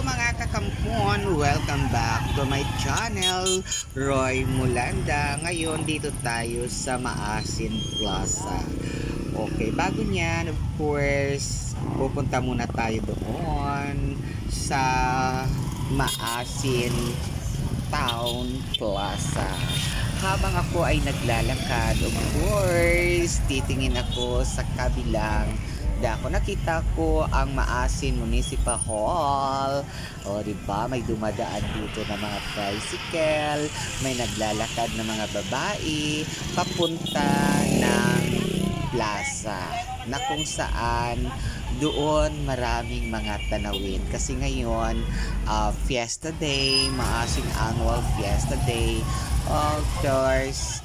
mga kakampon! Welcome back to my channel, Roy Mulanda. Ngayon dito tayo sa Maasin Plaza. Okay, bago niyan, of course, pupunta muna tayo doon sa Maasin Town Plaza. Habang ako ay naglalakad, of course, titingin ako sa kabilang dako. Nakita ko ang Maasin Municipal Hall. O, diba? May dumadaan dito na mga tricycle, may naglalakad na mga babae papunta ng plaza na kung saan doon maraming mga tanawin kasi ngayon Fiesta Day, Maasin Annual Fiesta Day. Of course,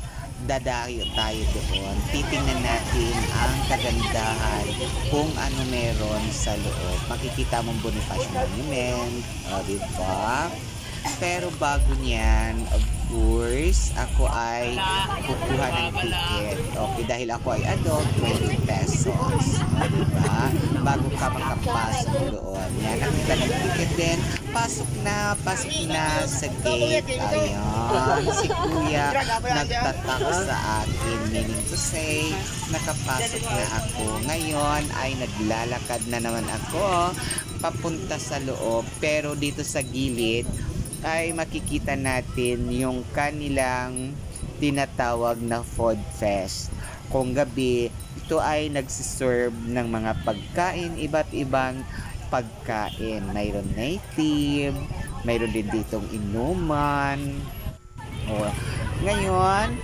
dadayo tayo doon. Titingnan natin ang kagandahan kung ano meron sa loob. Makikita mong Bonifacio Monument, diba? Pero bago niyan, of course, ako ay kukuha ng ticket. Okay, dahil ako ay adult, 20 pesos. Diba? Bago ka makapasok doon. Yan, nakita ng ticket din. Pasok na sa gate. Ayan, si Kuya nagtatak sa akin. Meaning to say, nakapasok na ako. Ngayon ay naglalakad na naman ako papunta sa loob. Pero dito sa gilid, ay makikita natin yung kanilang tinatawag na food fest. Kung gabi, ito ay nagsiserve ng mga pagkain, iba't ibang pagkain. Mayroon native, mayroon din ditong inuman. O, ngayon,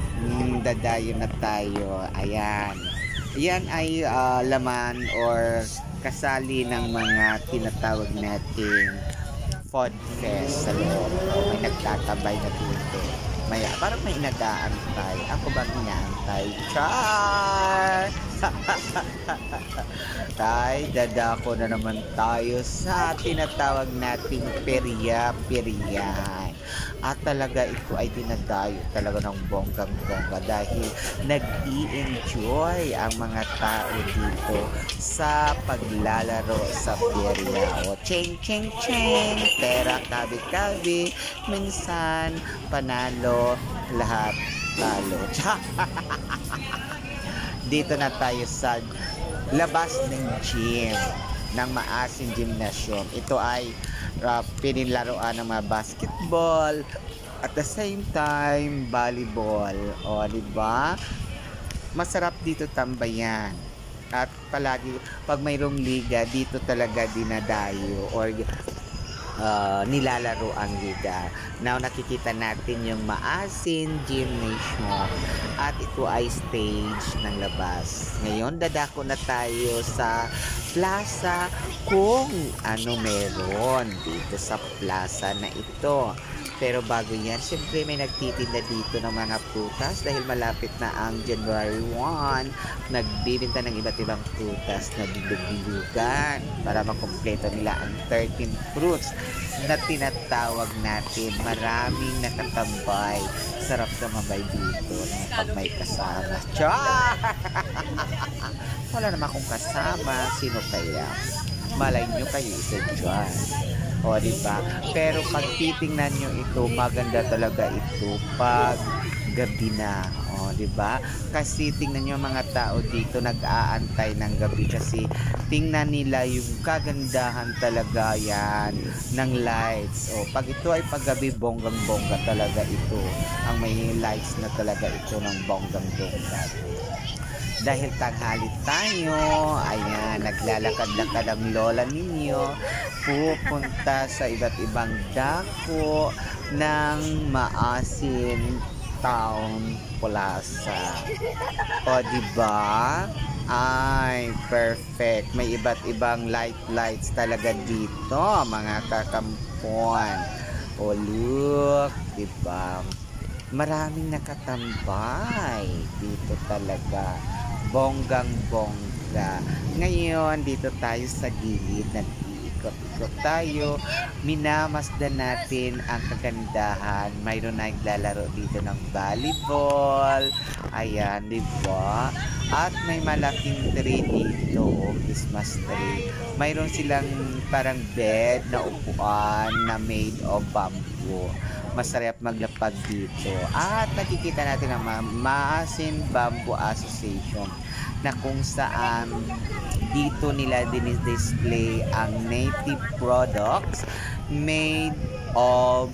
dadayo na tayo. Ayan. Yan ay laman or kasali ng mga tinatawag nating food fest sa loob. May nagtatabay na dito. Parang may nag-aantay. Ako ba inaantay? Char! Tay, dadako na naman tayo sa tinatawag nating perya-peryahan. At talaga ito ay dinadayo talaga ng bonggang-bongga dahil nag-i-enjoy ang mga tao dito sa paglalaro sa perya. O, cheng, cheng, cheng, pera, kabi-kabi, minsan, panalo, lahat talo. Dito na tayo sa labas ng gym ng Maasin Gymnasium. Ito ay pinilaruan ng mga basketball at the same time volleyball. O, diba? Masarap dito tambayan. At palagi pag mayroong liga dito talaga dinadayo or nilalaro ang liga. Now nakikita natin yung Maasin Gymnasium at ito ay stage ng labas. Ngayon dadako na tayo sa plaza kung ano meron dito sa plaza na ito. Pero bago yan, siyempre may nagtitinda dito ng mga prutas dahil malapit na ang January 1. Nagbibinta ng iba't ibang prutas na bilog-bilugan para makumpleto nila ang 13 fruits na tinatawag natin. Maraming nakatambay. Sarap tumambay dito pag may kasama. Char! Wala naman akong kasama. Sino kaya? Malay nyo kayo isa dyan. O, diba? Pero pag titingnan nyo ito, maganda talaga ito pag gabi na. O, diba? Kasi tingnan nyo mga tao dito nag-aantay ng gabi kasi tingnan nila yung kagandahan talaga yan ng lights. O, pag ito ay paggabi, bonggang-bongga talaga ito. Ang may lights na talaga ito ng bonggang-bongga. Dahil tanghali tayo, ayan, naglalakad-lakad ang lola ninyo, pupunta sa iba't ibang dako ng Maasin Town Plaza. O, diba? Ay, perfect. May iba't ibang lights talaga dito, mga kakampuan. O, look, diba? Maraming nakatambay dito talaga. Bonggang-bongga. Ngayon, dito tayo sa gilid. ikot-ikot tayo. Minamasdan natin ang kagandahan. Mayroon na naglalaro dito ng volleyball. Ayan, di ba? At may malaking tree dito, Christmas tree. Mayroon silang parang bed na upuan na made of bamboo. Masarap maglapag dito. At nakikita natin ang Maasin Bamboo Association na kung saan dito nila din-display ang native products made of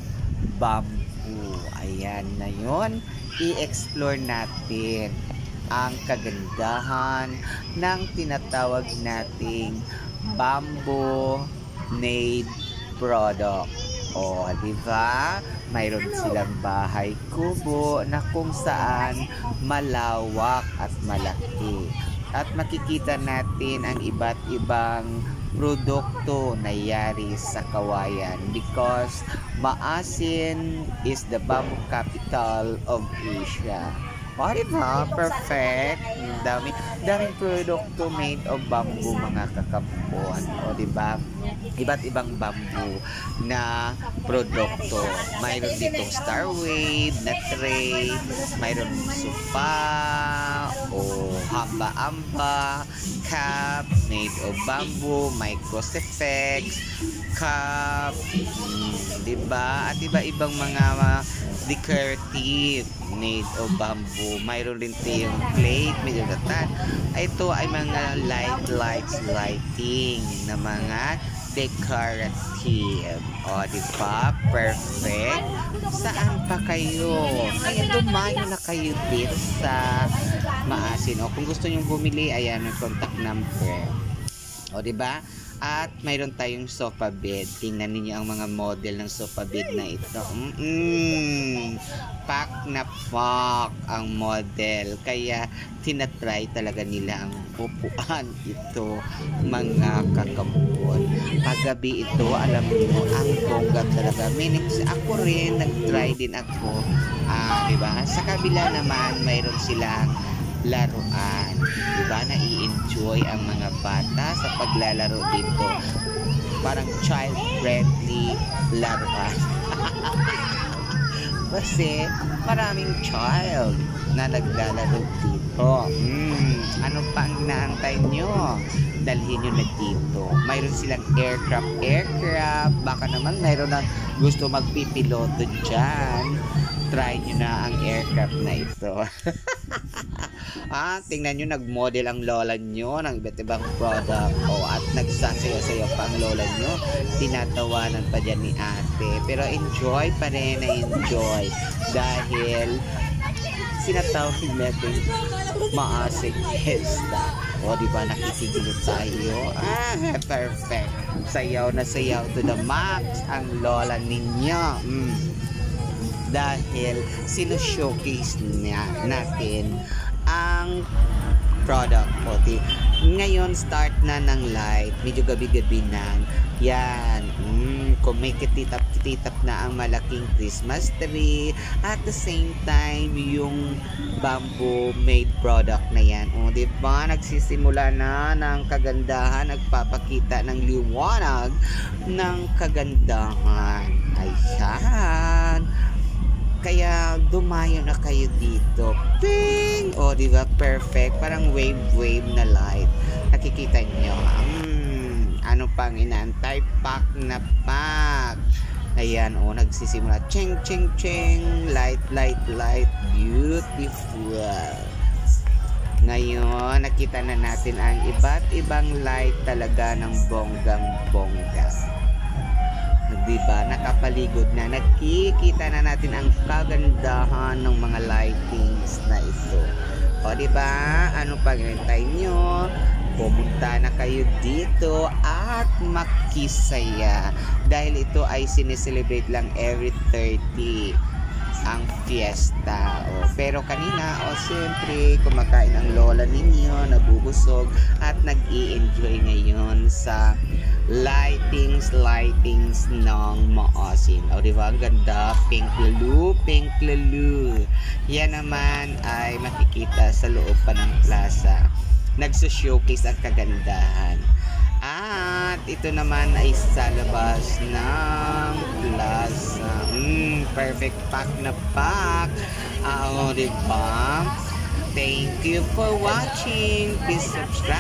bamboo. Ayan na yun. I-explore natin ang kagandahan ng tinatawag nating bamboo made product. O, di ba? Mayroon silang bahay kubo na kung saan malawak at malaki. At makikita natin ang iba't ibang produkto na yari sa kawayan because Maasin is the bamboo capital of Asia. O, diba? Perfect. Daming produkto made of bamboo, mga kakampuan. O, diba? Iba't ibang bamboo na produkto. Mayroon ditong Star Wave na tray, mayroon sofa o hamba-amba, cup made of bamboo, may cross effects, cup, diba? At iba-ibang mga decorative made of bamboo. Mayroon din tayong plate, medyo gatan. Ito ay mga lighting na mga decorative. O, diba? Perfect. Saan pa kayo? Kaya dumayo na kayo dito sa Maasin. O, kung gusto nyo bumili, ayan yung contact number. O, diba? At mayroon tayong sofa bed. Tingnan niyo ang mga model ng sofa bed na ito. Pack na pack ang model. Kaya tinatry talaga nila ang upuan ito, mga kakampon. Paggabi ito, alam mo, ang bongga talaga. Meaning, ako rin, nag-try din ako. Diba? Sa kabila naman, mayroon silang laruan. Diba? Na-i-enjoy ang mga bata sa paglalaro dito. Parang child-friendly laruan. Kasi maraming child na naglalaro dito. Ano pa ang inaantay nyo? Dalhin nyo na dito. Mayroon silang aircraft. Baka naman mayroon na gusto magpipiloto dyan. Try nyo na ang aircraft na ito. Tingnan nyo, nag-model ang lola nyo ng iba't ibang product. At nagsasayaw-sayaw pa ang lola nyo. Tinatawanan pa dyan ni ate. Pero enjoy pa rin na enjoy. Dahil sinatawag natin Maasin Fiesta. O, diba, nakikigulo tayo. Perfect. Sayaw na sayaw to the max ang lola ninyo. Dahil sino-showcase natin ang product po. Ngayon, start na ng light. Medyo gabi-gabi na. Yan. Kung may kititap na ang malaking Christmas tree. At the same time, yung bamboo made product na yan. O, diba? Nagsisimula na ng kagandahan. Nagpapakita ng liwanag ng kagandahan. Ayan. Kaya dumayo na kayo dito. Ping! O, diba? Perfect. Parang wave na light. Nakikita nyo. Ano pang inaantay? Pack na pack. Ayan, o. Nagsisimula. Ching, ching, ching. Light. Beautiful. Ngayon, nakita na natin ang iba't ibang light talaga ng bonggang-bongga. Diba? Nakapaligod na. Nakikita na natin ang kagandahan ng mga lightings na ito. O, diba? Ano pang hinintay nyo? Pumunta na kayo dito at makisaya. Dahil ito ay sineselebrate lang every 30 ang fiesta. Pero kanina, siyempre, kumakain ang lola ninyo, nabubusog, at nag-i-enjoy ngayon sa lightings ng Maasin. Diba? Ang ganda. Pink lulu. Yan naman ay makikita sa loob pa ng plaza. Nagso-showcase ang kagandahan. At ito naman ay sa labas ng plaza. Perfect pack na pack. Oo, diba? Thank you for watching. Please subscribe.